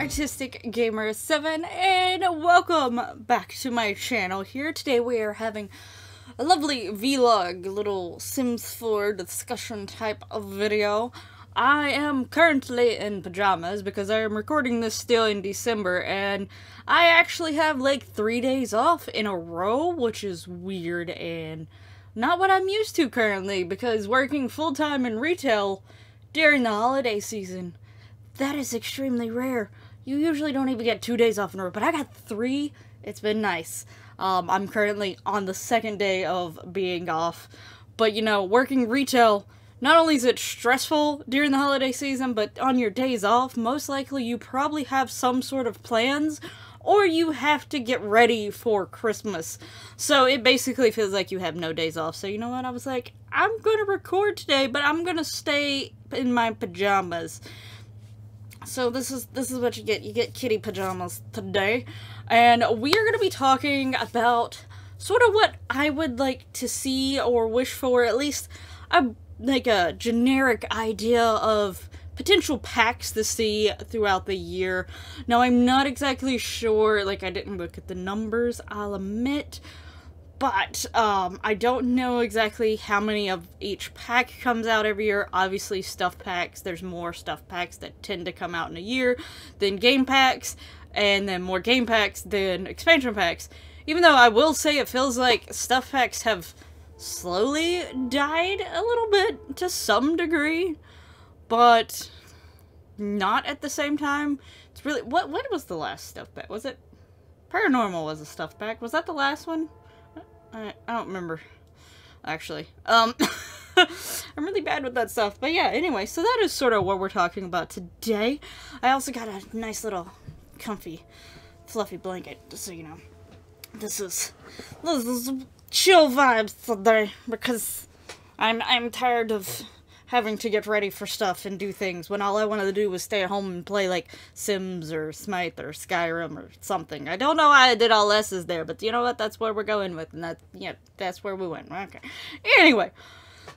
Artistic Gamer 7, and welcome back to my channel here. Today we are having a lovely vlog, little Sims 4 discussion type of video. I am currently in pajamas because I am recording this still in December, and I actually have like 3 days off in a row, which is weird and not what I'm used to currently, because working full-time in retail during the holiday season, that is extremely rare. You usually don't even get 2 days off in a row, but I got 3. It's been nice. I'm currently on the 2nd day of being off. But, you know, working retail, not only is it stressful during the holiday season, but on your days off, most likely you probably have some sort of plans, or you have to get ready for Christmas. So it basically feels like you have no days off. So you know what? I was like, I'm gonna record today, but I'm gonna stay in my pajamas. So this is what you get. You get kitty pajamas today. And we are going to be talking about sort of what I would like to see or wish for, at least like a generic idea of potential packs to see throughout the year. Now, I'm not exactly sure, like I didn't look at the numbers, I'll admit. But, I don't know exactly how many of each pack comes out every year. Obviously, stuff packs, there's more stuff packs that tend to come out in a year than game packs, and then more game packs than expansion packs. Even though I will say it feels like stuff packs have slowly died a little bit to some degree, but not at the same time. It's really, what was the last stuff pack? Was it Paranormal was a stuff pack? Was that the last one? I don't remember, actually. I'm really bad with that stuff. But yeah, anyway, so that is sort of what we're talking about today. I also got a nice little comfy, fluffy blanket, just so you know. This is chill vibes today, because I'm tired of having to get ready for stuff and do things when all I wanted to do was stay at home and play like Sims or Smite or Skyrim or something. I don't know why I did all S's there, but you know what? That's where we're going with, and that's where we went. Okay. Anyway,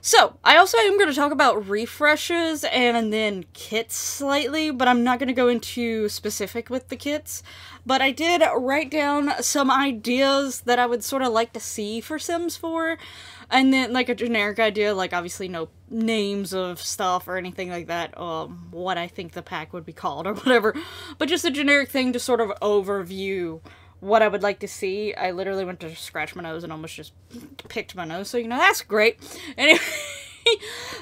so I also am going to talk about refreshes and then kits slightly, but I'm not going to go into specific with the kits. But I did write down some ideas that I would sort of like to see for Sims 4. And then, like, a generic idea, like, obviously no names of stuff or anything like that, what I think the pack would be called or whatever. But just a generic thing to sort of overview what I would like to see. I literally went to scratch my nose and almost just picked my nose, so, you know, that's great. Anyway,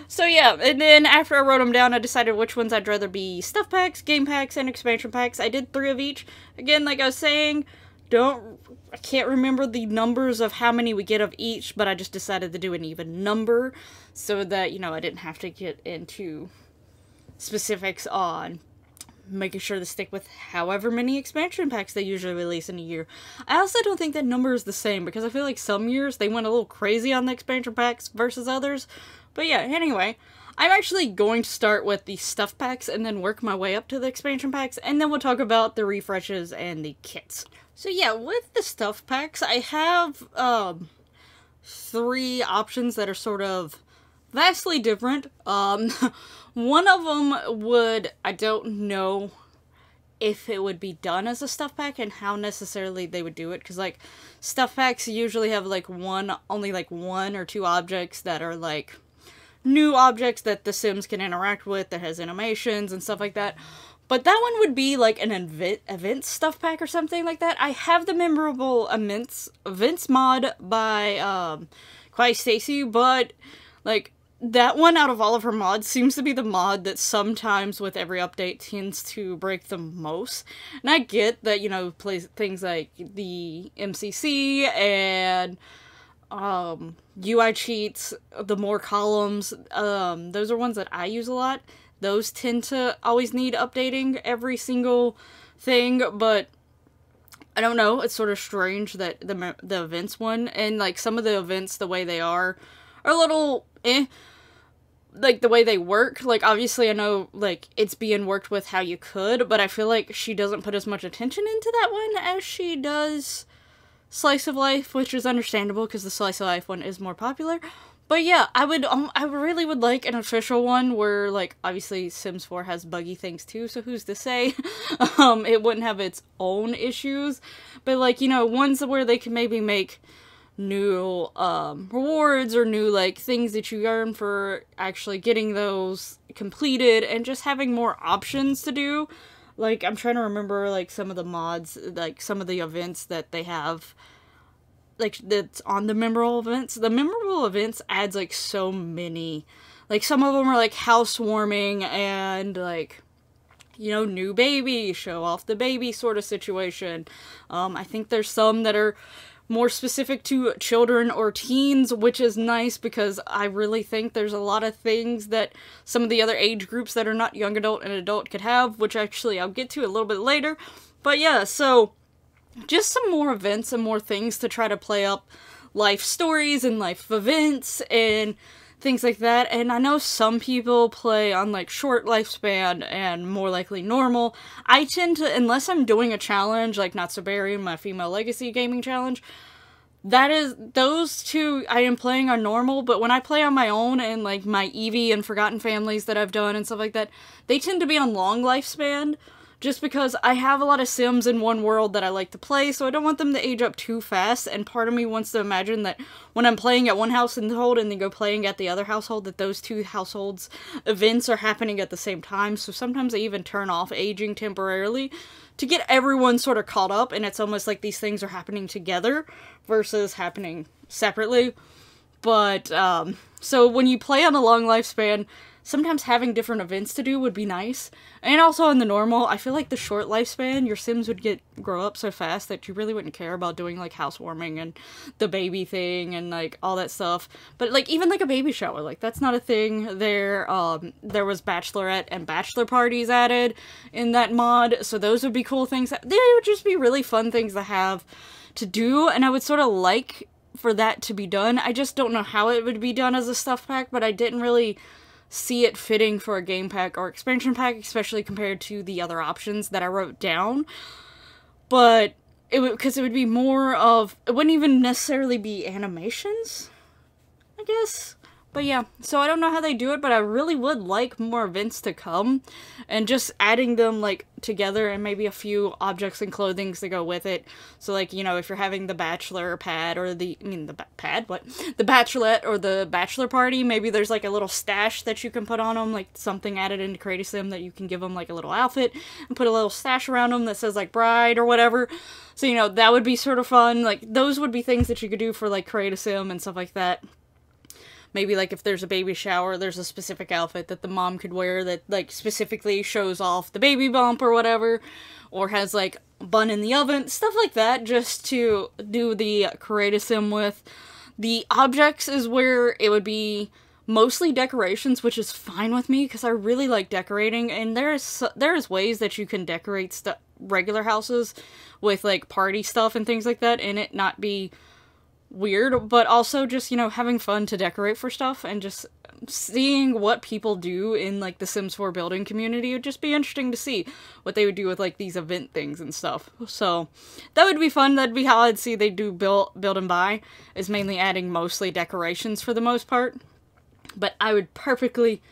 so yeah, and then after I wrote them down, I decided which ones I'd rather be stuff packs, game packs, and expansion packs. I did 3 of each. Again, like I was saying, I can't remember the numbers of how many we get of each, but I just decided to do an even number so that, you know, I didn't have to get into specifics on making sure to stick with however many expansion packs they usually release in a year. I also don't think that number is the same, because I feel like some years they went a little crazy on the expansion packs versus others. But yeah, anyway, I'm actually going to start with the stuff packs and then work my way up to the expansion packs, and then we'll talk about the refreshes and the kits. So yeah, with the stuff packs, I have 3 options that are sort of vastly different. One of them would, I don't know if it would be done as a stuff pack and how necessarily they would do it, because like stuff packs usually have like only like 1 or 2 objects that are like new objects that the Sims can interact with, that has animations and stuff like that. But that one would be like an event stuff pack or something like that. I have the memorable events mod by Quiet Stacy, but like that one out of all of her mods seems to be the mod that sometimes with every update tends to break the most. And I get that, you know, things like the MCC and UI cheats, the more columns, those are ones that I use a lot. Those tend to always need updating every single thing, but I don't know, it's sort of strange that the events one, and like some of the events, the way they are a little like the way they work. Like obviously I know like it's being worked with how you could, but I feel like she doesn't put as much attention into that one as she does Slice of Life, which is understandable because the Slice of Life one is more popular. But yeah, I really would like an official one where, like, obviously Sims 4 has buggy things too, so who's to say it wouldn't have its own issues. But, like, you know, ones where they can maybe make new rewards or new, like, things that you earn for actually getting those completed and just having more options to do. Like, I'm trying to remember, like, some of the mods, like, some of the events that they have, like, that's on the memorable events. The memorable events adds, like, so many. Like, some of them are, like, housewarming and, like, you know, new baby, show off the baby sort of situation. I think there's some that are more specific to children or teens, which is nice because I really think there's a lot of things that some of the other age groups that are not young adult and adult could have, which actually I'll get to a little bit later. But yeah, so just some more events and more things to try to play up life stories and life events and things like that. And I know some people play on, like, short lifespan and more likely normal. I tend to, unless I'm doing a challenge, like Not So Berry, my Female Legacy Gaming Challenge, those two I am playing on normal, but when I play on my own and, like, my Eevee and Forgotten Families that I've done and stuff like that, they tend to be on long lifespan. Just because I have a lot of Sims in one world that I like to play, so I don't want them to age up too fast, and part of me wants to imagine that when I'm playing at one household and then go playing at the other household, that those two households' events are happening at the same time, so sometimes I even turn off aging temporarily to get everyone sort of caught up, and it's almost like these things are happening together versus happening separately. But, so when you play on a long lifespan, sometimes having different events to do would be nice. And also on the normal, I feel like the short lifespan, your Sims would grow up so fast that you really wouldn't care about doing, like, housewarming and the baby thing and, like, all that stuff. But, like, even, like, a baby shower, like, that's not a thing there. There was bachelorette and bachelor parties added in that mod, so those would be cool things. They would just be really fun things to have to do, and I would sort of like for that to be done. I just don't know how it would be done as a stuff pack, but I didn't really see it fitting for a game pack or expansion pack, especially compared to the other options that I wrote down. But because it would be more of, it wouldn't even necessarily be animations, I guess. But yeah, so I don't know how they do it, but I really would like more events to come, and just adding them, like, together, and maybe a few objects and clothings to go with it. So, like, you know, if you're having the bachelor pad, or the bachelorette or the bachelor party, maybe there's, like, a little stash that you can put on them, like, something added into Create a Sim that you can give them, like, a little outfit, and put a little stash around them that says, like, bride or whatever. So, you know, that would be sort of fun. Like, those would be things that you could do for, like, Create a Sim and stuff like that. Maybe, like, if there's a baby shower, there's a specific outfit that the mom could wear that, like, specifically shows off the baby bump or whatever, or has, like, bun in the oven, stuff like that, just to do the Create a Sim with. The objects is where it would be mostly decorations, which is fine with me, because I really like decorating, and there's ways that you can decorate regular houses with, like, party stuff and things like that, and it not be weird, but also just, you know, having fun to decorate for stuff, and just seeing what people do in, like, the Sims 4 building community would just be interesting to see what they would do with, like, these event things and stuff. So that would be fun. That'd be how I'd see they do build and buy, is mainly adding mostly decorations for the most part. But I would perfectly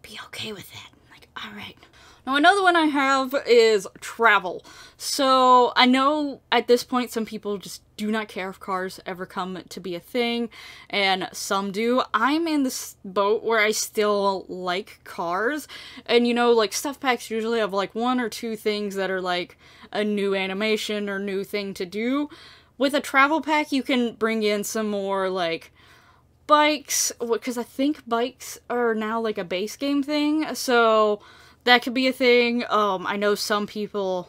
be okay with that. Like, alright. Now, another one I have is travel. So, I know at this point some people just do not care if cars ever come to be a thing, and some do. I'm in this boat where I still like cars, and, you know, like, stuff packs usually have, like, one or two things that are, like, a new animation or new thing to do. With a travel pack, you can bring in some more, like, bikes, because I think bikes are now, like, a base game thing, so that could be a thing. I know some people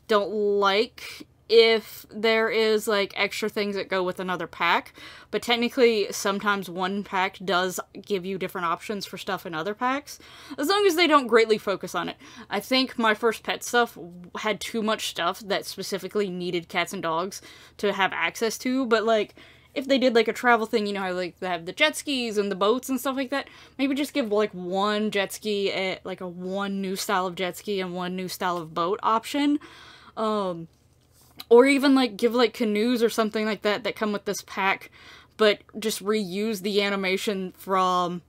don't like if there is, like, extra things that go with another pack, but technically sometimes one pack does give you different options for stuff in other packs, as long as they don't greatly focus on it. I think my first pet stuff had too much stuff that specifically needed cats and dogs to have access to, but, like, if they did, like, a travel thing, you know how, like, they have the jet skis and the boats and stuff like that, maybe just give, like, one jet ski, like, one new style of jet ski and one new style of boat option. Or even, like, give, like, canoes or something like that that come with this pack, but just reuse the animation from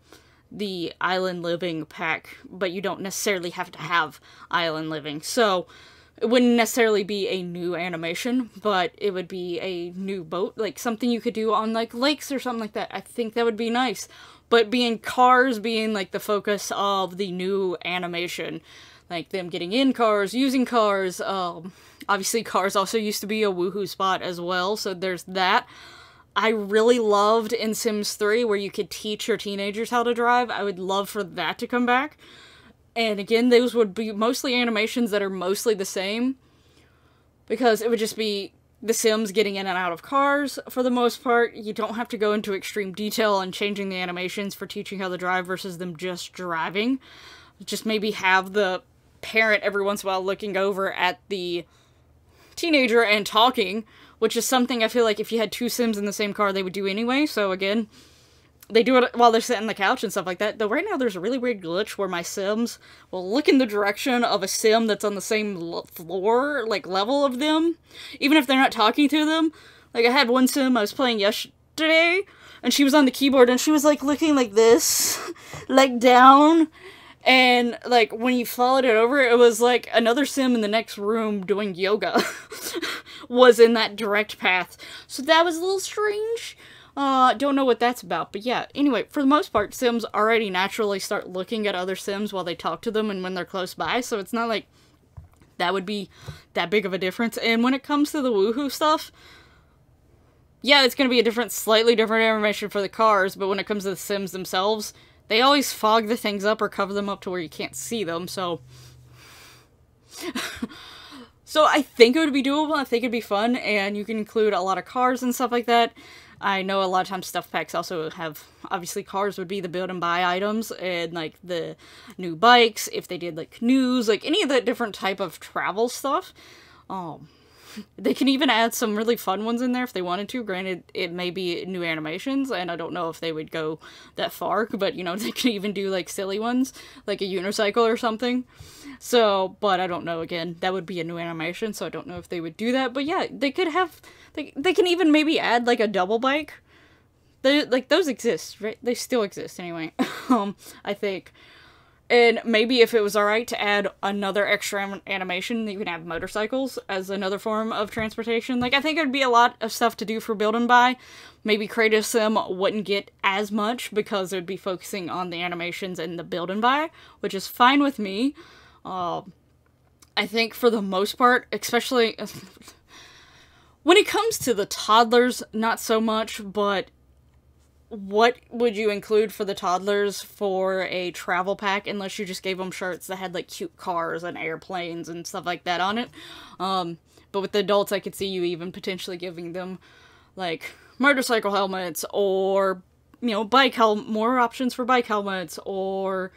the Island Living pack, but you don't necessarily have to have Island Living. So it wouldn't necessarily be a new animation, but it would be a new boat, like something you could do on like lakes or something like that. I think that would be nice. But cars being like the focus of the new animation, like them getting in cars, using cars. Obviously cars also used to be a woohoo spot as well, so there's that. I really loved in Sims 3 where you could teach your teenagers how to drive. I would love for that to come back. And again, those would be mostly animations that are mostly the same, because it would just be the Sims getting in and out of cars for the most part. You don't have to go into extreme detail on changing the animations for teaching how to drive versus them just driving. Just maybe have the parent every once in a while looking over at the teenager and talking, which is something I feel like if you had two Sims in the same car, they would do anyway. So again, they do it while they're sitting on the couch and stuff like that. Though right now there's a really weird glitch where my Sims will look in the direction of a Sim that's on the same floor, like level of them, even if they're not talking to them. Like I had one Sim I was playing yesterday, and she was on the keyboard and she was like looking like this, like down. And, like, when you followed it over, it was like another Sim in the next room doing yoga was in that direct path. So that was a little strange. Don't know what that's about, but yeah. Anyway, for the most part, Sims already naturally start looking at other Sims while they talk to them and when they're close by, so it's not like that would be that big of a difference. And when it comes to the woohoo stuff, yeah, it's gonna be a slightly different animation for the cars, but when it comes to the Sims themselves, they always fog the things up or cover them up to where you can't see them, so... So I think it would be doable, I think it'd be fun, and you can include a lot of cars and stuff like that. I know a lot of times stuff packs also have, obviously cars would be the build and buy items, and like the new bikes, if they did like canoes, like any of that different type of travel stuff. They can even add some really fun ones in there if they wanted to. Granted, it may be new animations, and I don't know if they would go that far, but, you know, they can even do, like, silly ones, like a unicycle or something. So, but I don't know, again, that would be a new animation, so I don't know if they would do that. But yeah, they could have, they can even maybe add, like, a double bike. Like, those exist, right? They still exist, anyway, I think. And maybe if it was alright to add another extra animation, you can have motorcycles as another form of transportation. Like, I think there'd be a lot of stuff to do for build and buy. Maybe Creative Sim wouldn't get as much because it'd be focusing on the animations and the build and buy, which is fine with me. I think for the most part, especially when it comes to the toddlers, not so much, but what would you include for the toddlers for a travel pack, unless you just gave them shirts that had, like, cute cars and airplanes and stuff like that on it? But with the adults, I could see you even potentially giving them, like, motorcycle helmets, or, you know, more options for bike helmets, or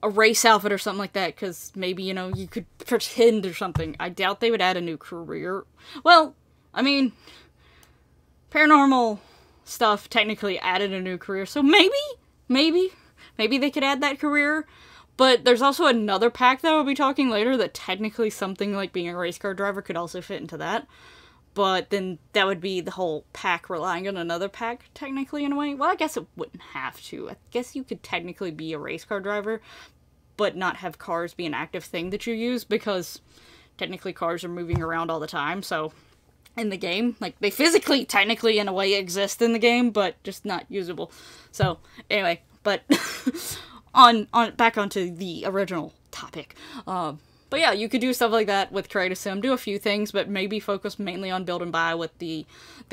a race outfit or something like that, because maybe, you know, you could pretend or something. I doubt they would add a new career. Well, I mean, paranormal stuff technically added a new career, so maybe they could add that career. But there's also another pack that we'll be talking later that technically something like being a race car driver could also fit into that. But then that would be the whole pack relying on another pack, technically, in a way. Well, I guess it wouldn't have to. I guess you could technically be a race car driver, but not have cars be an active thing that you use, because technically cars are moving around all the time, so in the game, like, they physically, technically, in a way, exist in the game, but just not usable. So, anyway, but back onto the original topic. But yeah, you could do stuff like that with Creative Sim, do a few things, but maybe focus mainly on build and buy with the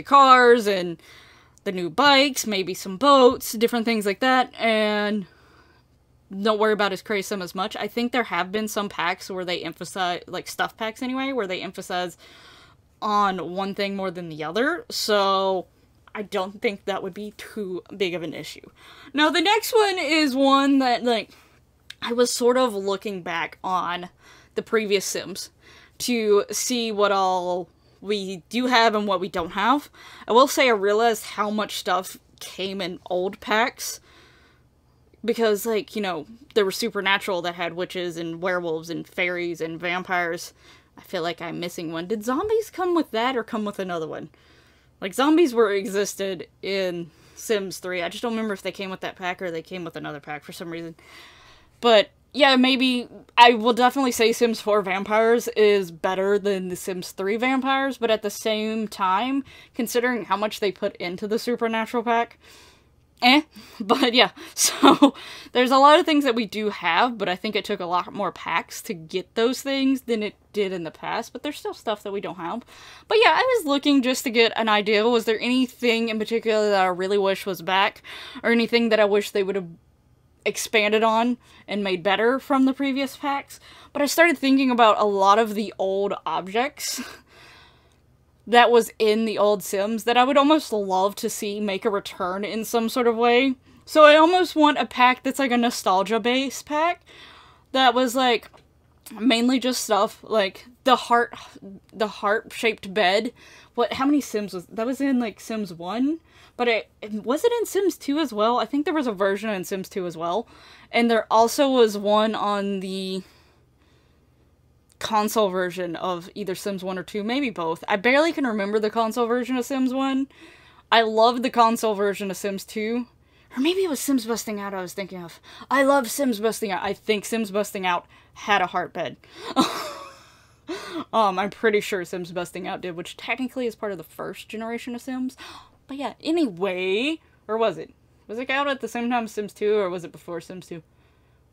cars and the new bikes, maybe some boats, different things like that, and don't worry about his Creative Sim as much. I think there have been some packs where they emphasize, like stuff packs anyway, where they emphasize on one thing more than the other, so I don't think that would be too big of an issue. Now, the next one is one that, like, I was sort of looking back on the previous Sims to see what all we do have and what we don't have. I will say I realized how much stuff came in old packs, because, like, you know, there was Supernatural that had witches and werewolves and fairies and vampires. I feel like I'm missing one. Did zombies come with that or come with another one? Like, zombies were existed in Sims 3. I just don't remember if they came with that pack or they came with another pack for some reason. But, yeah, maybe I will definitely say Sims 4 Vampires is better than the Sims 3 Vampires, but at the same time, considering how much they put into the Supernatural pack, but yeah, so there's a lot of things that we do have, but I think it took a lot more packs to get those things than it did in the past, but there's still stuff that we don't have. But yeah, I was looking just to get an idea. Was there anything in particular that I really wish was back, or anything that I wish they would have expanded on and made better from the previous packs? But I started thinking about a lot of the old objects that was in the old Sims that I would almost love to see make a return in some sort of way. So I almost want a pack that's like a nostalgia-based pack that was like mainly just stuff like the heart-shaped bed. How many Sims was that? Was in like Sims 1, but was it in Sims 2 as well? I think there was a version in Sims 2 as well, and there also was one on the console version of either Sims 1 or 2, maybe both. I barely can remember the console version of Sims 1. I loved the console version of Sims 2. Or maybe it was Sims Busting Out I was thinking of. I love Sims Busting Out. I think Sims Busting Out had a heart bed. I'm pretty sure Sims Busting Out did, which technically is part of the first generation of Sims. But yeah, anyway, or was it? Was it out at the same time as Sims 2, or was it before Sims 2?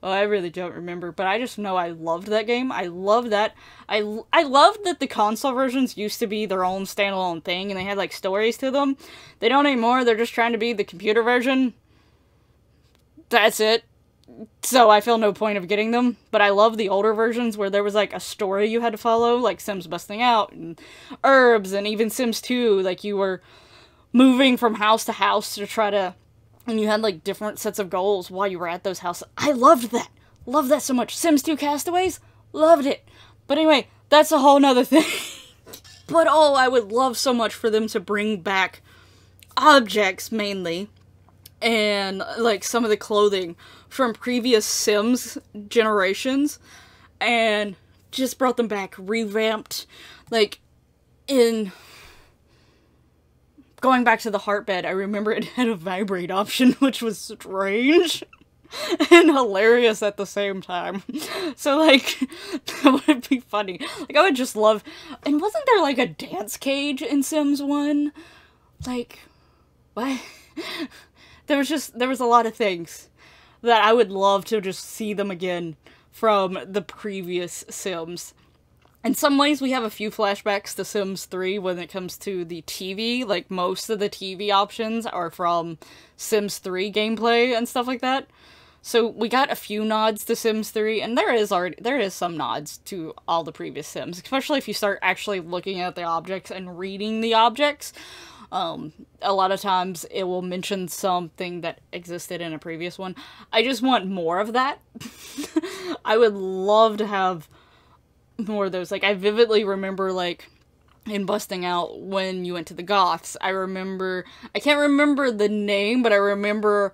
Oh, I really don't remember, but I just know I loved that game. I love that. I loved that the console versions used to be their own standalone thing, and they had, like, stories to them. They don't anymore. They're just trying to be the computer version. That's it. So I feel no point of getting them. But I love the older versions where there was, like, a story you had to follow, like Sims Busting Out, and Herbs, and even Sims 2. Like, you were moving from house to house to try to... And you had, like, different sets of goals while you were at those houses. I loved that. Loved that so much. Sims 2 Castaways? Loved it. But anyway, that's a whole nother thing. But, oh, I would love so much for them to bring back objects, mainly. And, like, some of the clothing from previous Sims generations. And just brought them back, revamped. Like, in... Going back to the heart bed, I remember it had a vibrate option, which was strange and hilarious at the same time. So, like, that would be funny. Like, I would just love... And wasn't there, like, a dance cage in Sims 1? Like, what? There was a lot of things that I would love to just see them again from the previous Sims. In some ways, we have a few flashbacks to Sims 3 when it comes to the TV. Like, most of the TV options are from Sims 3 gameplay and stuff like that. So, we got a few nods to Sims 3, and there is some nods to all the previous Sims. Especially if you start actually looking at the objects and reading the objects. A lot of times, it will mention something that existed in a previous one. I just want more of that. I would love to have more of those. Like, I vividly remember, like, in Busting Out when you went to the Goths. I can't remember the name, but I remember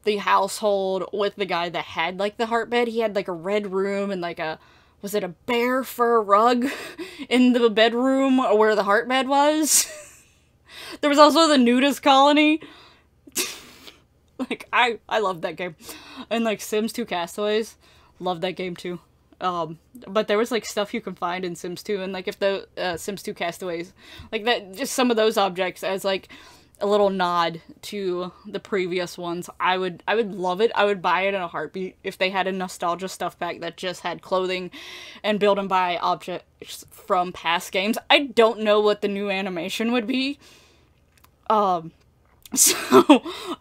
the household with the guy that had, like, the heart bed. He had, like, a red room and, like, was it a bear fur rug in the bedroom where the heart bed was? There was also the nudist colony. Like, I loved that game. And, like, Sims 2 Castaways. Loved that game, too. But there was, like, stuff you can find in Sims 2, and, like, if the, Sims 2 Castaways, like, that, just some of those objects as, like, a little nod to the previous ones, I would love it. I would buy it in a heartbeat if they had a nostalgia stuff pack that just had clothing and build and buy objects from past games. I don't know what the new animation would be, so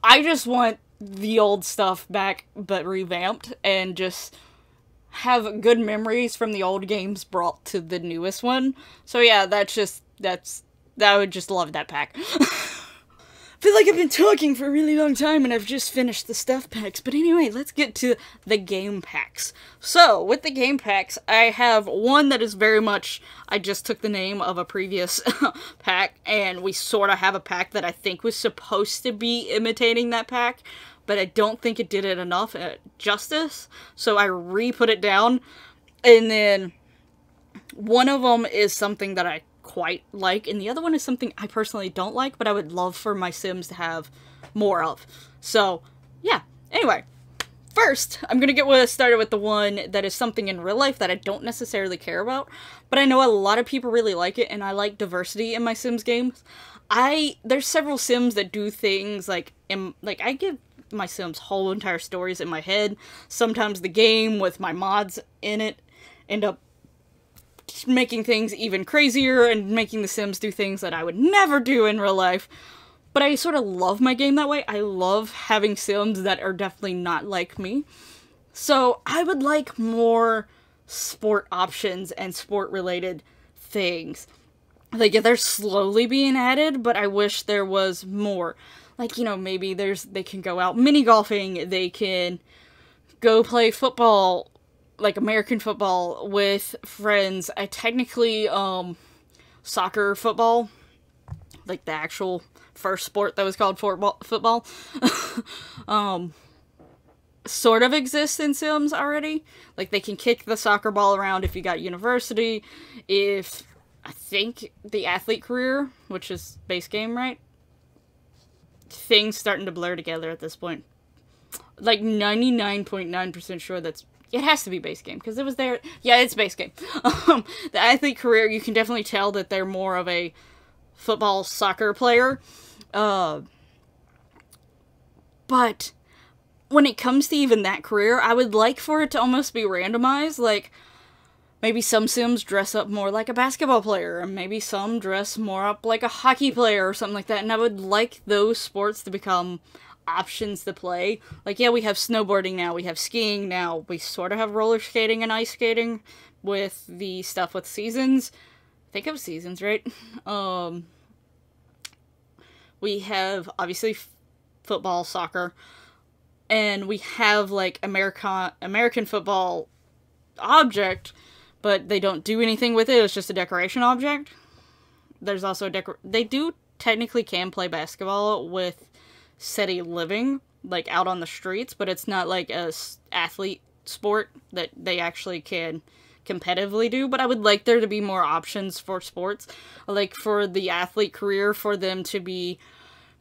I just want the old stuff back, but revamped, and just have good memories from the old games brought to the newest one. So yeah, I would just love that pack. I feel like I've been talking for a really long time and I've just finished the stuff packs. But anyway, let's get to the game packs. So, with the game packs, I have one that is very much, I just took the name of a previous pack, and we sort of have a pack that I think was supposed to be imitating that pack, but I don't think it did it enough justice, so I re-put it down. And then one of them is something that I quite like, and the other one is something I personally don't like, but I would love for my Sims to have more of. So, yeah. Anyway, first, I'm gonna get started with the one that is something in real life that I don't necessarily care about, but I know a lot of people really like it, and I like diversity in my Sims games. There's several Sims that do things like I give my Sims whole entire stories in my head. Sometimes the game with my mods in it end up making things even crazier and making the Sims do things that I would never do in real life. But I sort of love my game that way. I love having Sims that are definitely not like me. So I would like more sport options and sport-related things. Like, yeah, they're slowly being added, but I wish there was more. Like, you know, maybe they can go out mini-golfing, they can go play football, like American football, with friends. I technically, soccer football, like the actual first sport that was called football, sort of exists in Sims already. Like, they can kick the soccer ball around if you got university, if, I think, the athlete career, which is base game, right? Things starting to blur together at this point. Like, 99.9% sure it has to be base game, because it was there. Yeah, it's base game. The athlete career, you can definitely tell that they're more of a football, soccer player. But when it comes to even that career, I would like for it to almost be randomized. Like, maybe some Sims dress up more like a basketball player, and maybe some dress more up like a hockey player or something like that. And I would like those sports to become options to play. Like, yeah, we have snowboarding now, we have skiing now, we sort of have roller skating and ice skating with the stuff with seasons. I think it was seasons, right? We have, obviously, football, soccer, and we have, like, American football object, but they don't do anything with it, it's just a decoration object. There's also they do technically can play basketball with city living, like out on the streets, but it's not like a athlete sport that they actually can competitively do. But I would like there to be more options for sports, like for the athlete career, for them to be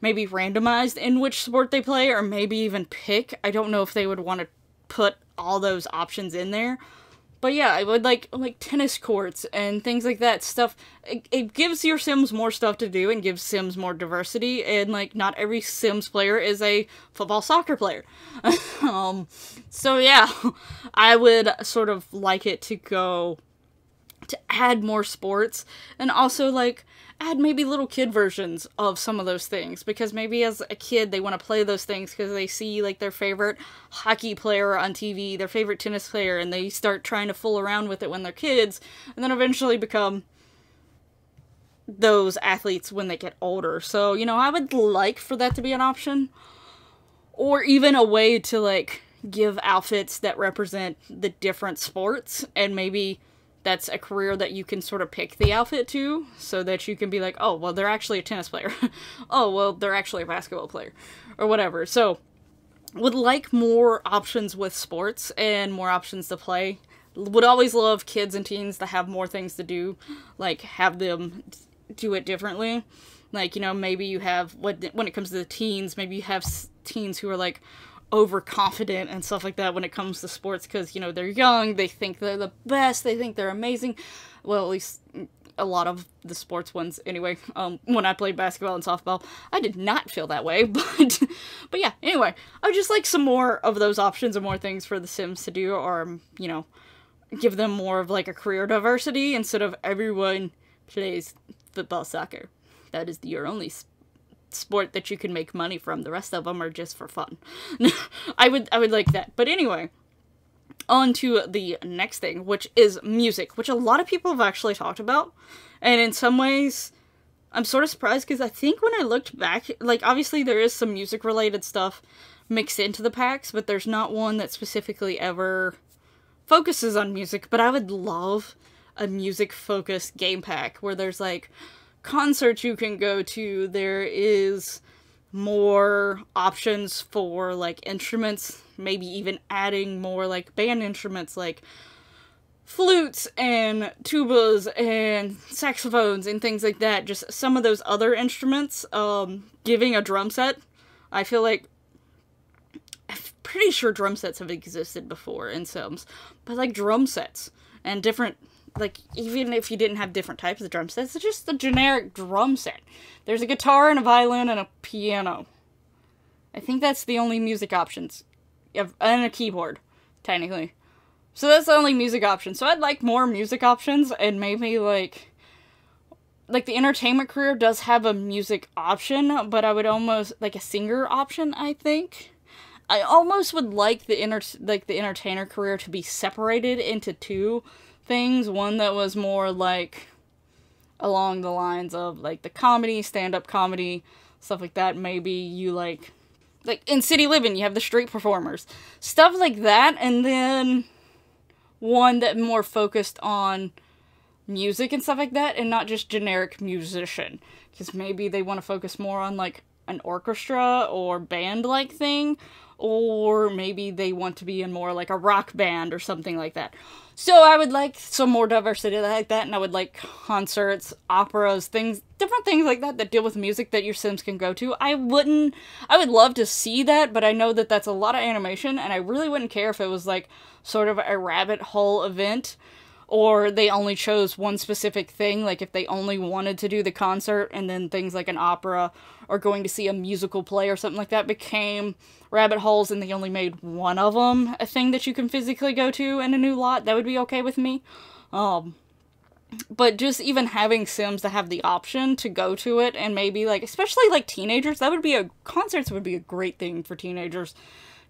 maybe randomized in which sport they play, or maybe even pick. I don't know if they would want to put all those options in there. But yeah, I would like tennis courts and things like that stuff. It gives your Sims more stuff to do and gives Sims more diversity, and like not every Sims player is a football soccer player. So yeah, I would sort of like it to add more sports, and also like add maybe little kid versions of some of those things, because maybe as a kid they want to play those things because they see like their favorite hockey player on TV, their favorite tennis player, and they start trying to fool around with it when they're kids, and then eventually become those athletes when they get older. So, you know, I would like for that to be an option, or even a way to like give outfits that represent the different sports, and maybe that's a career that you can sort of pick the outfit to, so that you can be like, oh, well, they're actually a tennis player. Oh, well, they're actually a basketball player. Or whatever. So, would like more options with sports and more options to play. Would always love kids and teens to have more things to do. Like, have them do it differently. Like, you know, maybe you have, when it comes to the teens, maybe you have teens who are like overconfident and stuff like that when it comes to sports, because, you know, they're young, they think they're the best, they think they're amazing. Well, at least a lot of the sports ones anyway. When I played basketball and softball, I did not feel that way, but yeah, anyway, I would just like some more of those options and more things for the Sims to do, or, you know, give them more of like a career diversity instead of everyone plays football, soccer. That is your only sport that you can make money from. The rest of them are just for fun. I would like that. But anyway, on to the next thing, which is music, which a lot of people have actually talked about. And in some ways, I'm sort of surprised, because I think when I looked back, like, obviously there is some music-related stuff mixed into the packs, but there's not one that specifically ever focuses on music. But I would love a music-focused game pack where there's, like, concerts you can go to, there is more options for, like, instruments, maybe even adding more, like, band instruments, like flutes and tubas and saxophones and things like that. Just some of those other instruments, giving a drum set. I feel like, I'm pretty sure drum sets have existed before in Sims, but like drum sets and different, like, even if you didn't have different types of drum sets, it's just the generic drum set. There's a guitar and a violin and a piano. I think that's the only music options. And a keyboard, technically. So that's the only music option. So I'd like more music options, and maybe, like the entertainment career does have a music option, but I would almost, like, a singer option, I think. I almost would like the entertainer career to be separated into two things. One that was more, like, along the lines of, like, the comedy, stand-up comedy, stuff like that. Maybe you, like in City Living, you have the street performers. Stuff like that, and then one that more focused on music and stuff like that, and not just generic musician. Because maybe they want to focus more on, like, an orchestra or band-like thing, or maybe they want to be in more, like, a rock band or something like that. So I would like some more diversity like that, and I would like concerts, operas, different things like that deal with music that your Sims can go to. I would love to see that, but I know that that's a lot of animation, and I really wouldn't care if it was, like, sort of a rabbit hole event, or they only chose one specific thing, like if they only wanted to do the concert, and then things like an opera, or going to see a musical play or something like that became rabbit holes, and they only made one of them a thing that you can physically go to in a new lot. That would be okay with me. But just even having Sims to have the option to go to it, and maybe, like, especially, like, teenagers, concerts would be a great thing for teenagers.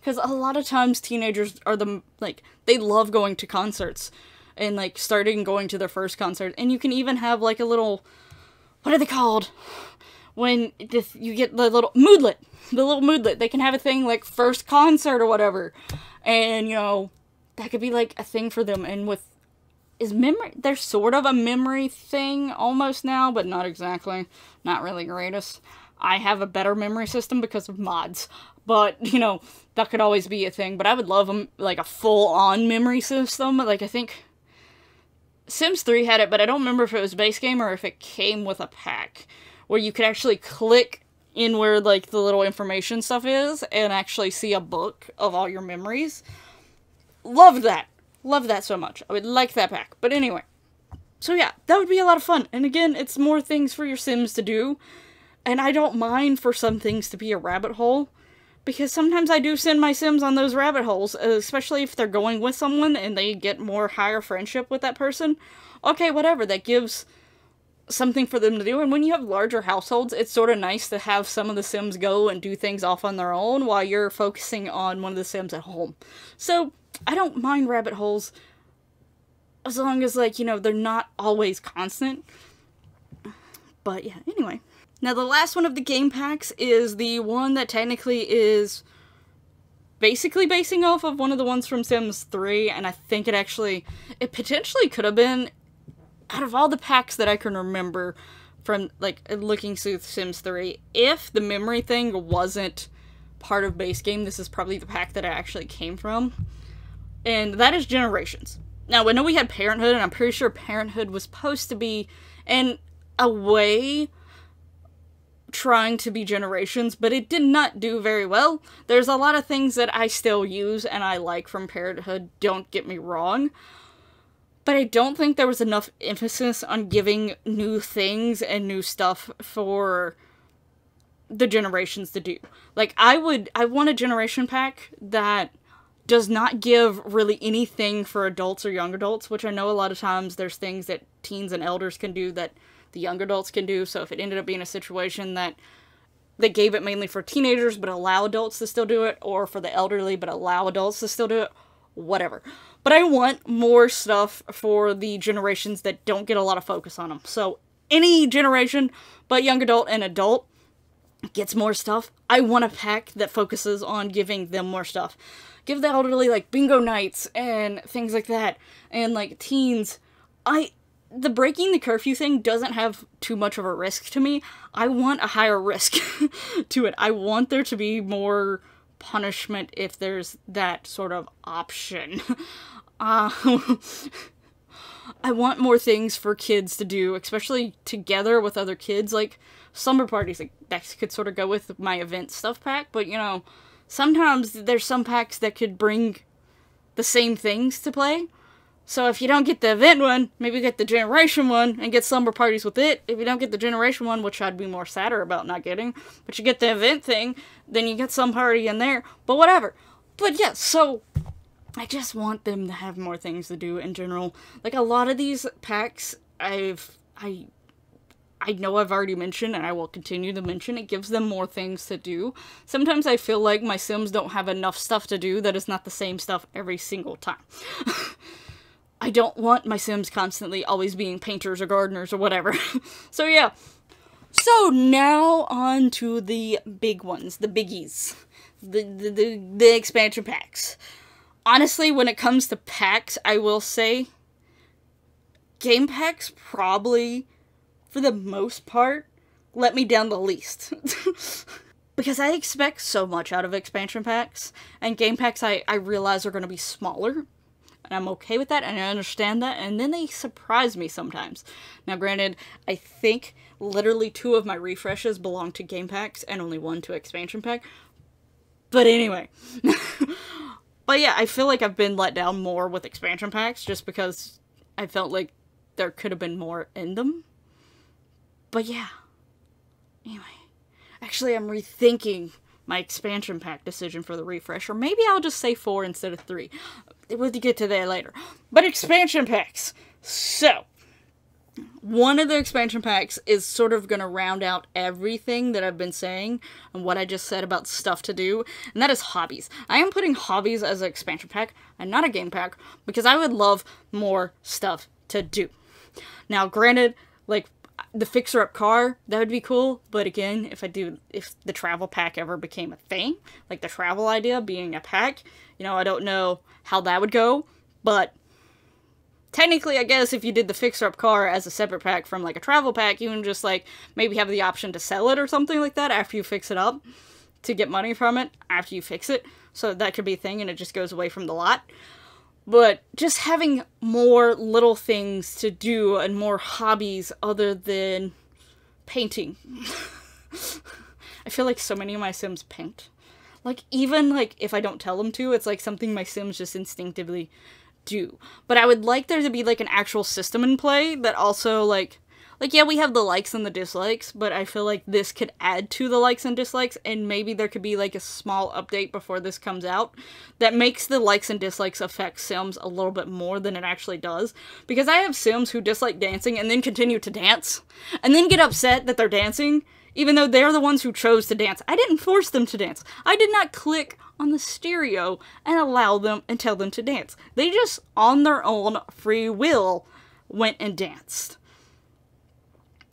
Because a lot of times teenagers are they love going to concerts. And, like, starting going to their first concert. And you can even have, like, a little, what are they called? When you get the little moodlet. The little moodlet. They can have a thing, like, first concert or whatever. And, you know, that could be, like, a thing for them. And there's sort of a memory thing almost now, but not exactly. Not really greatest. I have a better memory system because of mods. But, you know, that could always be a thing. But I would love, like, a full-on memory system. Like, I think Sims 3 had it, but I don't remember if it was base game or if it came with a pack where you could actually click in where, like, the little information stuff is and actually see a book of all your memories. Love that. Love that so much. I would like that pack. But anyway. So yeah, that would be a lot of fun. And again, it's more things for your Sims to do. And I don't mind for some things to be a rabbit hole. Because sometimes I do send my Sims on those rabbit holes, especially if they're going with someone and they get more higher friendship with that person. Okay, whatever, that gives something for them to do. And when you have larger households, it's sort of nice to have some of the Sims go and do things off on their own while you're focusing on one of the Sims at home. So, I don't mind rabbit holes as long as, like, you know, they're not always constant. But yeah, anyway. Now, the last one of the game packs is the one that technically is basically basing off of one of the ones from Sims 3, and I think it potentially could have been, out of all the packs that I can remember from, like, looking through Sims 3, if the memory thing wasn't part of base game, this is probably the pack that it actually came from, and that is Generations. Now, I know we had Parenthood, and I'm pretty sure Parenthood was supposed to be, in a way, trying to be Generations, but it did not do very well. There's a lot of things that I still use and I like from Parenthood, don't get me wrong, but I don't think there was enough emphasis on giving new things and new stuff for the Generations to do. Like, I want a Generation pack that does not give really anything for adults or young adults, which I know a lot of times there's things that teens and elders can do that the young adults can do. So if it ended up being a situation that they gave it mainly for teenagers but allow adults to still do it, or for the elderly but allow adults to still do it, whatever. But I want more stuff for the generations that don't get a lot of focus on them. So any generation but young adult and adult gets more stuff. I want a pack that focuses on giving them more stuff. Give the elderly, like, bingo nights and things like that. And, like, teens. The breaking the curfew thing doesn't have too much of a risk to me. I want a higher risk to it. I want there to be more punishment if there's that sort of option. I want more things for kids to do, especially together with other kids, like slumber parties. Like, that could sort of go with my event stuff pack, but you know, sometimes there's some packs that could bring the same things to play. So if you don't get the event one, maybe get the generation one and get slumber parties with it. If you don't get the generation one, which I'd be more sadder about not getting, but you get the event thing, then you get some party in there. But whatever. But yeah, so I just want them to have more things to do in general. Like, a lot of these packs I know I've already mentioned, and I will continue to mention, it gives them more things to do. Sometimes I feel like my Sims don't have enough stuff to do that is not the same stuff every single time. I don't want my Sims constantly always being painters or gardeners or whatever. So yeah. So now on to the big ones, the biggies. The expansion packs. Honestly, when it comes to packs, I will say game packs probably, for the most part, let me down the least. Because I expect so much out of expansion packs, and game packs I realize are going to be smaller. And I'm okay with that, and I understand that, and then they surprise me sometimes. Now, granted, I think literally 2 of my refreshes belong to game packs, and only 1 to expansion pack. But anyway. But yeah, I feel like I've been let down more with expansion packs, just because I felt like there could have been more in them. But yeah. Anyway. Actually, I'm rethinking my expansion pack decision for the refresh, or maybe I'll just say 4 instead of 3. We'll get to that later. But expansion packs. So, one of the expansion packs is sort of going to round out everything that I've been saying and what I just said about stuff to do, and that is hobbies. I am putting hobbies as an expansion pack and not a game pack because I would love more stuff to do. Now, granted, like, the fixer-up car, that would be cool, but again, if the travel pack ever became a thing, like the travel idea being a pack, you know, I don't know how that would go, but technically, I guess if you did the fixer-up car as a separate pack from, like, a travel pack, you can just, like, maybe have the option to sell it or something like that after you fix it up, to get money from it after you fix it, so that could be a thing, and it just goes away from the lot. But just having more little things to do and more hobbies other than painting. I feel like so many of my Sims paint. Like, even, like, if I don't tell them to, it's, like, something my Sims just instinctively do. But I would like there to be, like, an actual system in play that also, like, yeah, we have the likes and the dislikes, but I feel like this could add to the likes and dislikes, and maybe there could be, like, a small update before this comes out that makes the likes and dislikes affect Sims a little bit more than it actually does. Because I have Sims who dislike dancing and then continue to dance, and then get upset that they're dancing, even though they're the ones who chose to dance. I didn't force them to dance. I did not click on the stereo and allow them and tell them to dance. They just, on their own free will, went and danced.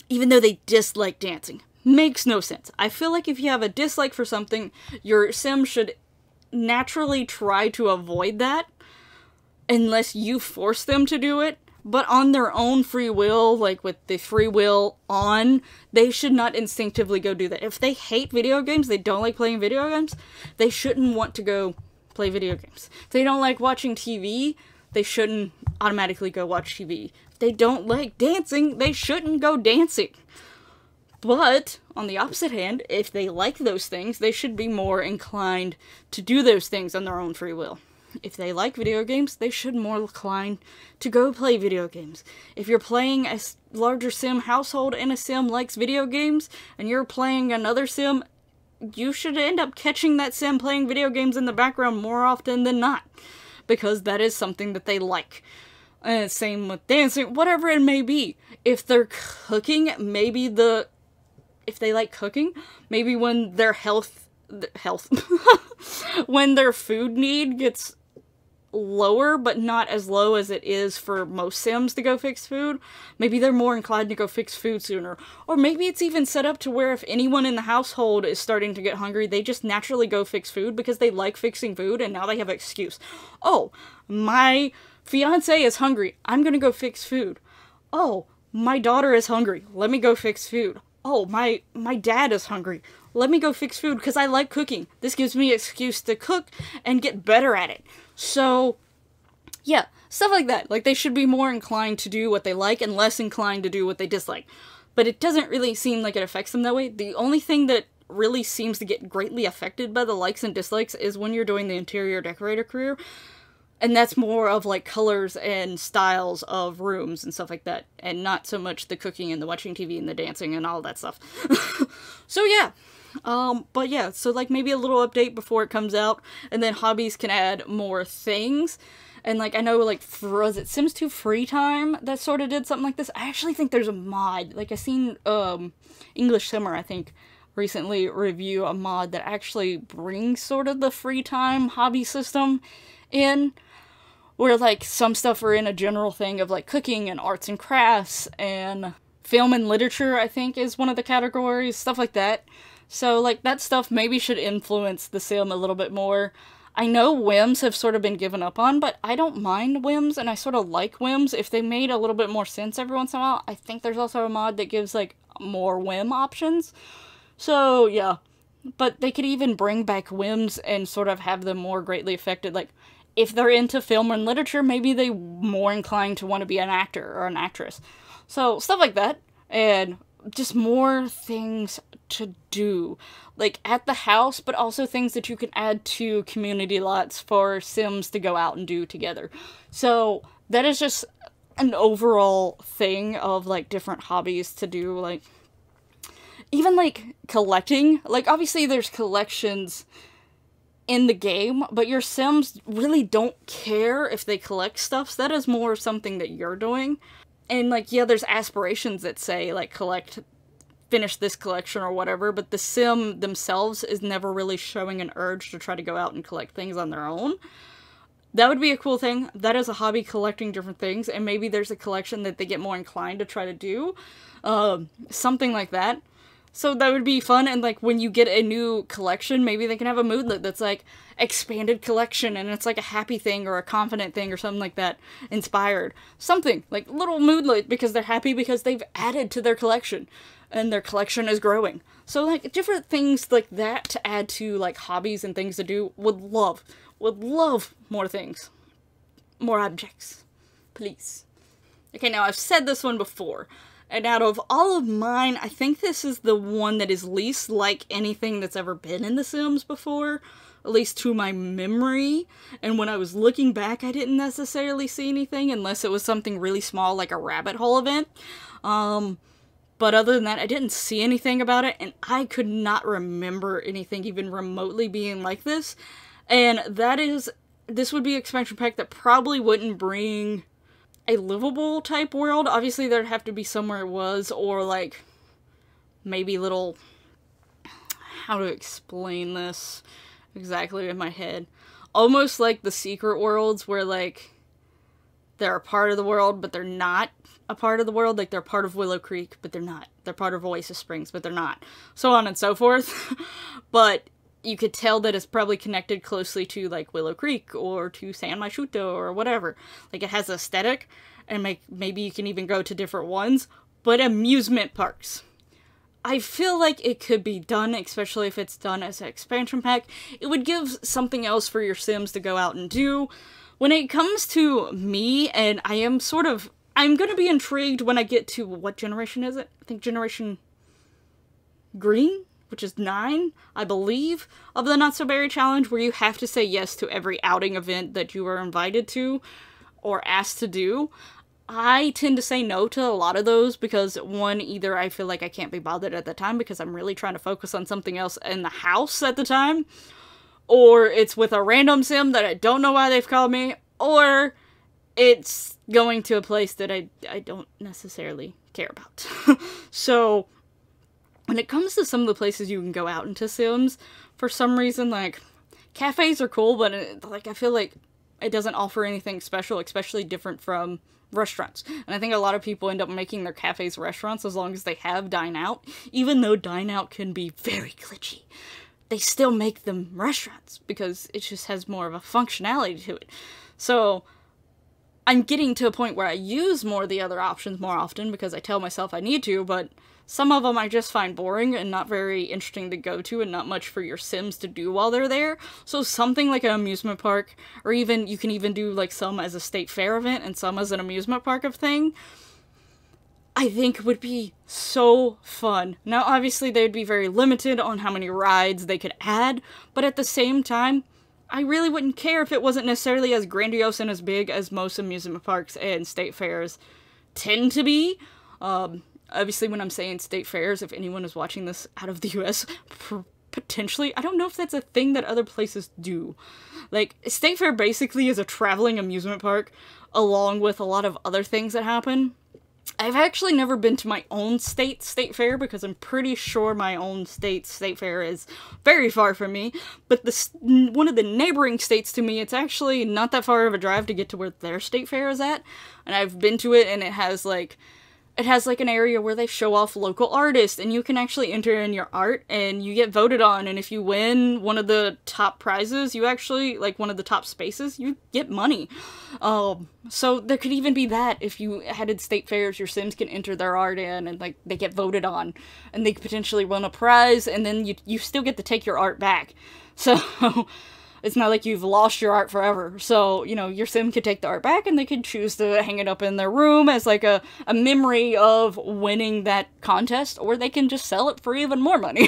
Even though they dislike dancing. Makes no sense. I feel like if you have a dislike for something, your Sim should naturally try to avoid that, unless you force them to do it. But on their own free will, like with the free will on, they should not instinctively go do that. If they hate video games, they don't like playing video games, they shouldn't want to go play video games. If they don't like watching TV, they shouldn't automatically go watch TV. If they don't like dancing, they shouldn't go dancing. But, on the opposite hand, if they like those things, they should be more inclined to do those things on their own free will. If they like video games, they should more inclined to go play video games. If you're playing a larger Sim household and a Sim likes video games, and you're playing another Sim, you should end up catching that Sim playing video games in the background more often than not. Because that is something that they like. Same with dancing, whatever it may be. If they're cooking, if they like cooking, maybe when their when their food need gets lower, but not as low as it is for most Sims to go fix food, maybe they're more inclined to go fix food sooner. Or maybe it's even set up to where if anyone in the household is starting to get hungry, they just naturally go fix food because they like fixing food, and now they have an excuse. Oh, my fiance is hungry. I'm gonna go fix food. Oh, my daughter is hungry. Let me go fix food. Oh, my dad is hungry. Let me go fix food because I like cooking. This gives me an excuse to cook and get better at it. So, Yeah, stuff like that. Like, they should be more inclined to do what they like and less inclined to do what they dislike. But it doesn't really seem like it affects them that way. The only thing that really seems to get greatly affected by the likes and dislikes is when you're doing the interior decorator career. And that's more of, like, colors and styles of rooms and stuff like that. And not so much the cooking and the watching TV and the dancing and all that stuff. So, yeah. But yeah, so, like, maybe a little update before it comes out. And then hobbies can add more things. And, like, I know, like, was it Sims 2 Free Time that sort of did something like this? I actually think there's a mod. Like, I seen, English Simmer, I think, recently review a mod that actually brings sort of the free time hobby system in, where, like, some stuff are in a general thing of, like, cooking and arts and crafts, and film and literature, I think, is one of the categories, stuff like that. So, like, that stuff maybe should influence the sim a little bit more. I know whims have sort of been given up on, but I don't mind whims, and I sort of like whims if they made a little bit more sense every once in a while. I think there's also a mod that gives, like, more whim options. So, yeah. But they could even bring back whims and sort of have them more greatly affected. Like, if they're into film and literature, maybe they're more inclined to want to be an actor or an actress. So, stuff like that. And just more things to do, like at the house, but also things that you can add to community lots for Sims to go out and do together. So that is just an overall thing of, like, different hobbies to do, like, even, like, collecting. Like, obviously there's collections in the game, but your Sims really don't care if they collect stuff, so that is more something that you're doing. And, like, yeah, there's aspirations that say, like, finish this collection or whatever, but the sim themselves is never really showing an urge to try to go out and collect things on their own. That would be a cool thing. That is a hobby, collecting different things, and maybe there's a collection that they get more inclined to try to do. Something like that. So that would be fun, and, like, when you get a new collection, maybe they can have a moodlet that's, like, expanded collection, and it's, like, a happy thing or a confident thing or something like that, inspired. Something, like, little moodlet because they're happy because they've added to their collection, and their collection is growing. So, like, different things like that to add to, like, hobbies and things to do. Would love more things. More objects. Please. Okay, now, I've said this one before. And out of all of mine, I think this is the one that is least like anything that's ever been in The Sims before. At least to my memory. And when I was looking back, I didn't necessarily see anything unless it was something really small like a rabbit hole event. But other than that, I didn't see anything about it, and I could not remember anything even remotely being like this. And that is, this would be an expansion pack that probably wouldn't bring a livable type world. Obviously, there'd have to be somewhere it was, or, like, maybe little, how to explain this exactly in my head. Almost like the secret worlds where, like, they're a part of the world, but they're not a part of the world. Like, they're part of Willow Creek, but they're not. They're part of Oasis Springs, but they're not. So on and so forth. But you could tell that it's probably connected closely to, like, Willow Creek or to San Myshuto or whatever. Like, it has aesthetic, and maybe you can even go to different ones. But amusement parks. I feel like it could be done, especially if it's done as an expansion pack. It would give something else for your Sims to go out and do. When it comes to me, and I'm going to be intrigued when I get to, what generation is it? I think Generation Green, which is 9, I believe, of the Not So Berry Challenge, where you have to say yes to every outing event that you are invited to or asked to do. I tend to say no to a lot of those because, one, either I feel like I can't be bothered at the time because I'm really trying to focus on something else in the house at the time, or it's with a random sim that I don't know why they've called me, or it's going to a place that I don't necessarily care about. So, when it comes to some of the places you can go out into Sims, for some reason, like, cafes are cool, but, I feel like it doesn't offer anything special, especially different from restaurants. And I think a lot of people end up making their cafes restaurants as long as they have dine out. Even though dine out can be very glitchy, they still make them restaurants because it just has more of a functionality to it. So I'm getting to a point where I use more of the other options more often because I tell myself I need to, but Some of them I just find boring and not very interesting to go to and not much for your Sims to do while they're there. So something like an amusement park, or even, you can even do like some as a state fair event and some as an amusement park of thing, I think would be so fun. Now, obviously, they'd be very limited on how many rides they could add, but at the same time, I really wouldn't care if it wasn't necessarily as grandiose and as big as most amusement parks and state fairs tend to be. Obviously, when I'm saying state fairs, if anyone is watching this out of the US, potentially, I don't know if that's a thing that other places do. Like, state fair basically is a traveling amusement park, along with a lot of other things that happen. I've actually never been to my own state fair, because I'm pretty sure my own state fair is very far from me, but one of the neighboring states to me, it's actually not that far of a drive to get to where their state fair is at, and I've been to it, and it has like an area where they show off local artists, and you can actually enter in your art, and you get voted on, and if you win one of the top prizes, you actually, like, one of the top spaces, you get money. So there could even be that. If you had state fairs, your Sims can enter their art in, and, like, they get voted on, and they could potentially win a prize, and then you still get to take your art back. So it's not like you've lost your art forever. So, you know, your Sim could take the art back and they could choose to hang it up in their room as like a memory of winning that contest, or they can just sell it for even more money.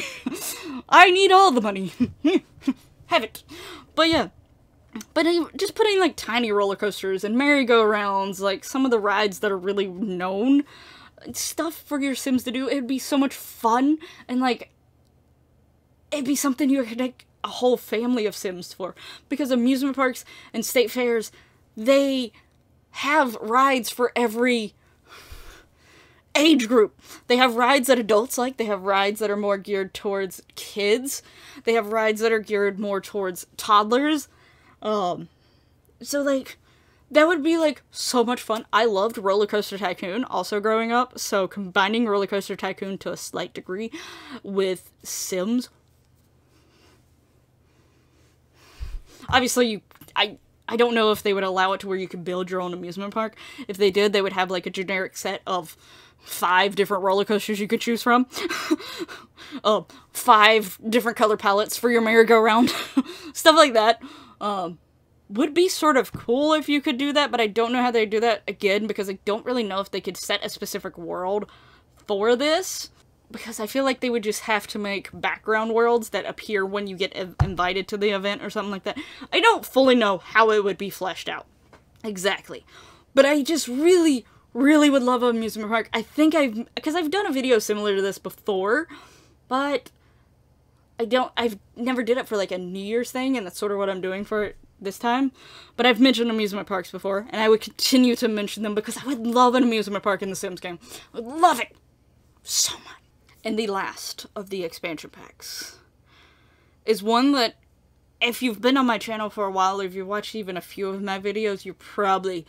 I need all the money. Have it. But yeah. But just putting like tiny roller coasters and merry-go-rounds, like some of the rides that are really known, stuff for your Sims to do, it'd be so much fun, and like, it'd be something you could like a whole family of Sims for, because amusement parks and state fairs, they have rides for every age group. They have rides that adults like, they have rides that are more geared towards kids, they have rides that are geared more towards toddlers, so like, that would be like so much fun. I loved Roller Coaster Tycoon also growing up, so combining Roller Coaster Tycoon to a slight degree with Sims, obviously, I don't know if they would allow it to where you could build your own amusement park. If they did, they would have, like, a generic set of 5 different roller coasters you could choose from. 5 different color palettes for your merry-go-round. Stuff like that. Would be sort of cool if you could do that, but I don't know how they do that, again, because I don't really know if they could set a specific world for this. Because I feel like they would just have to make background worlds that appear when you get invited to the event or something like that. I don't fully know how it would be fleshed out. Exactly. But I just really, really would love an amusement park. I think because I've done a video similar to this before, but I've never did it for like a New Year's thing, and that's sort of what I'm doing for it this time. But I've mentioned amusement parks before, and I would continue to mention them because I would love an amusement park in the Sims game. I would love it so much. And the last of the expansion packs is one that, if you've been on my channel for a while, or if you've watched even a few of my videos, you're probably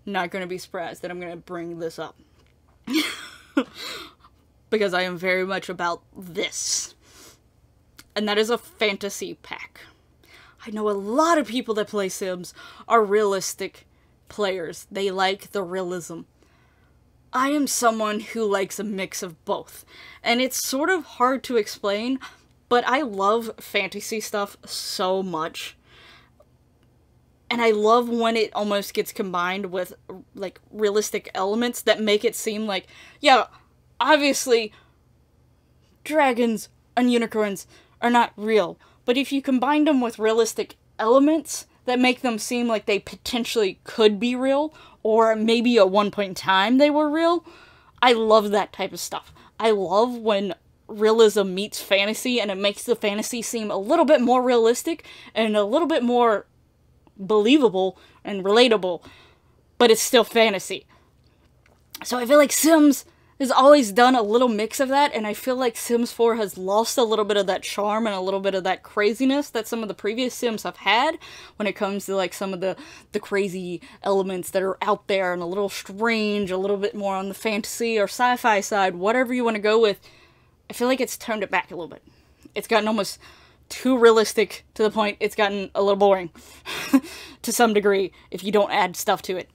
not going to be surprised that I'm going to bring this up. Because I am very much about this. And that is a fantasy pack. I know a lot of people that play Sims are realistic players. They like the realism. I am someone who likes a mix of both, and it's sort of hard to explain, but I love fantasy stuff so much, and I love when it almost gets combined with, like, realistic elements that make it seem like, yeah, obviously, dragons and unicorns are not real, but if you combine them with realistic elements that make them seem like they potentially could be real, or maybe at one point in time they were real, I love that type of stuff. I love when realism meets fantasy, and it makes the fantasy seem a little bit more realistic, and a little bit more believable and relatable, but it's still fantasy. So I feel like Sims has always done a little mix of that, and I feel like Sims 4 has lost a little bit of that charm and a little bit of that craziness that some of the previous Sims have had when it comes to, like, some of the crazy elements that are out there and a little strange, a little bit more on the fantasy or sci-fi side, whatever you want to go with. I feel like it's toned it back a little bit. It's gotten almost too realistic to the point it's gotten a little boring to some degree if you don't add stuff to it.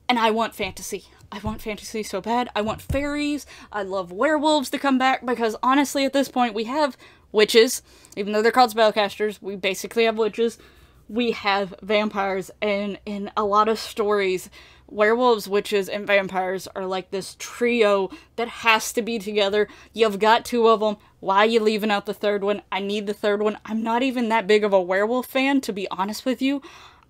And I want fantasy. I want fantasy so bad. I want fairies. I love werewolves to come back because honestly at this point we have witches. Even though they're called spellcasters, we basically have witches. We have vampires, and in a lot of stories, werewolves, witches, and vampires are like this trio that has to be together. You've got two of them. Why are you leaving out the third one? I need the third one. I'm not even that big of a werewolf fan, to be honest with you.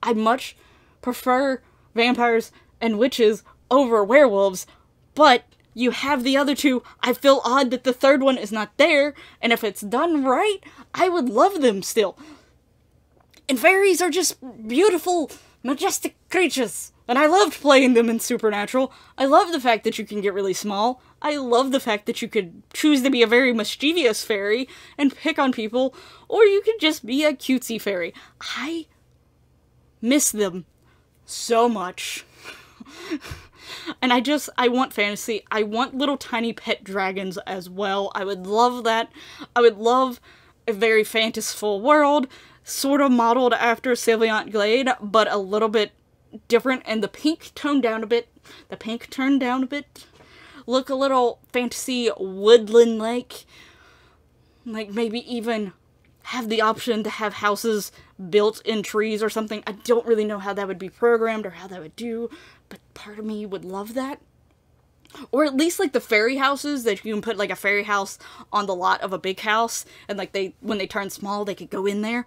I much prefer vampires and witches over werewolves, but you have the other two. I feel odd that the third one is not there, and if it's done right, I would love them still. And fairies are just beautiful, majestic creatures. And I loved playing them in Supernatural. I love the fact that you can get really small. I love the fact that you could choose to be a very mischievous fairy and pick on people, or you could just be a cutesy fairy. I miss them so much. And I want fantasy. I want little tiny pet dragons as well. I would love that. I would love a very fantasyful world, sort of modeled after Sylviant Glade, but a little bit different, and the pink toned down a bit. Look a little fantasy woodland-like. Like, maybe even have the option to have houses built in trees or something. I don't really know how that would be programmed or how that would do, but part of me would love that. Or at least like the fairy houses, that you can put like a fairy house on the lot of a big house, and like when they turn small, they could go in there.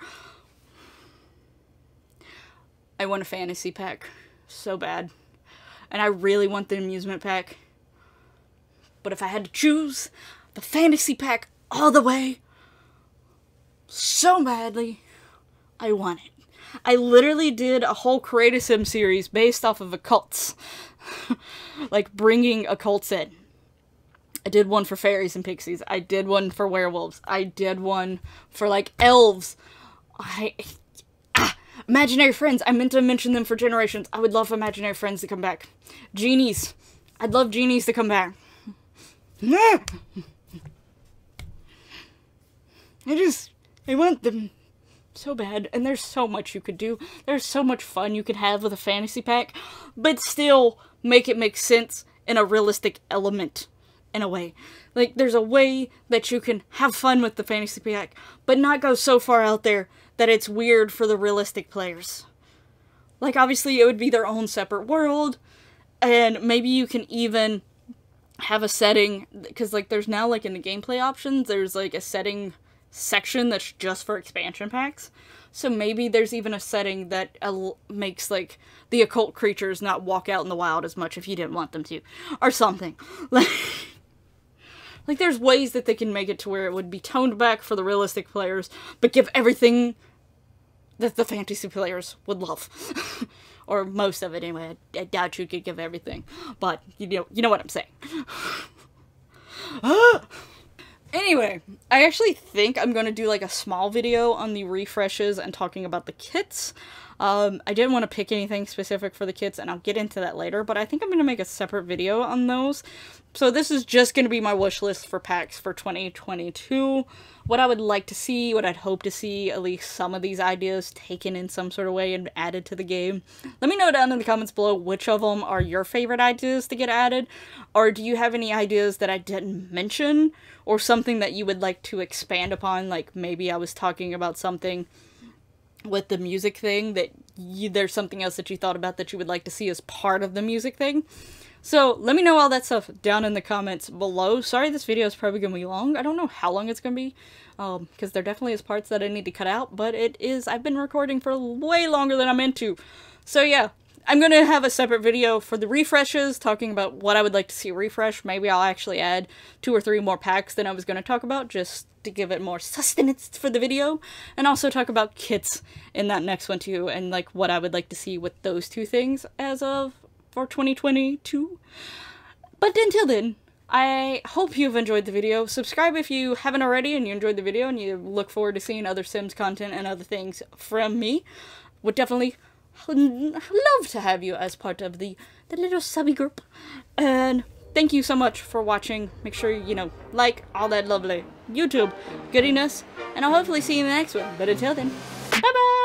I want a fantasy pack so bad. And I really want the amusement pack. But if I had to choose, the fantasy pack all the way, so badly, I want it. I literally did a whole Create a Sim series based off of occults. Like, bringing occults in. I did one for fairies and pixies. I did one for werewolves. I did one for, like, elves. Imaginary friends. I meant to mention them for generations. I would love imaginary friends to come back. Genies. I'd love genies to come back. I want them so bad, and there's so much you could do. There's so much fun you could have with a fantasy pack, but still make it make sense in a realistic element, in a way. Like, there's a way that you can have fun with the fantasy pack, but not go so far out there that it's weird for the realistic players. Like, obviously, it would be their own separate world, and maybe you can even have a setting, because, like, there's now, like, in the gameplay options, there's, like, a setting section that's just for expansion packs. So maybe there's even a setting that makes, like, the occult creatures not walk out in the wild as much if you didn't want them to. Or something. Like, there's ways that they can make it to where it would be toned back for the realistic players, but give everything that the fantasy players would love. Or most of it, anyway. I doubt you could give everything. But, you know what I'm saying. Anyway, I actually think I'm going to do like a small video on the refreshes and talking about the kits. I didn't want to pick anything specific for the kits, and I'll get into that later, but I think I'm going to make a separate video on those. So this is just going to be my wish list for packs for 2022. What I would like to see, what I'd hope to see, at least some of these ideas taken in some sort of way and added to the game. Let me know down in the comments below which of them are your favorite ideas to get added, or do you have any ideas that I didn't mention, or something that you would like to expand upon, like maybe I was talking about something with the music thing that there's something else that you thought about that you would like to see as part of the music thing. So let me know all that stuff down in the comments below. Sorry this video is probably going to be long. I don't know how long it's going to be, because there definitely is parts that I need to cut out, but I've been recording for way longer than I'm into. So yeah, I'm going to have a separate video for the refreshes, talking about what I would like to see refresh. Maybe I'll actually add 2 or 3 more packs than I was going to talk about, just to give it more sustenance for the video, and also talk about kits in that next one too, and like what I would like to see with those 2 things as of for 2022. But until then, I hope you've enjoyed the video. Subscribe if you haven't already and you enjoyed the video and you look forward to seeing other Sims content and other things from me. Would definitely love to have you as part of the little subby group. And thank you so much for watching. Make sure you like all that lovely YouTube goodiness, and I'll hopefully see you in the next one. But until then, bye bye!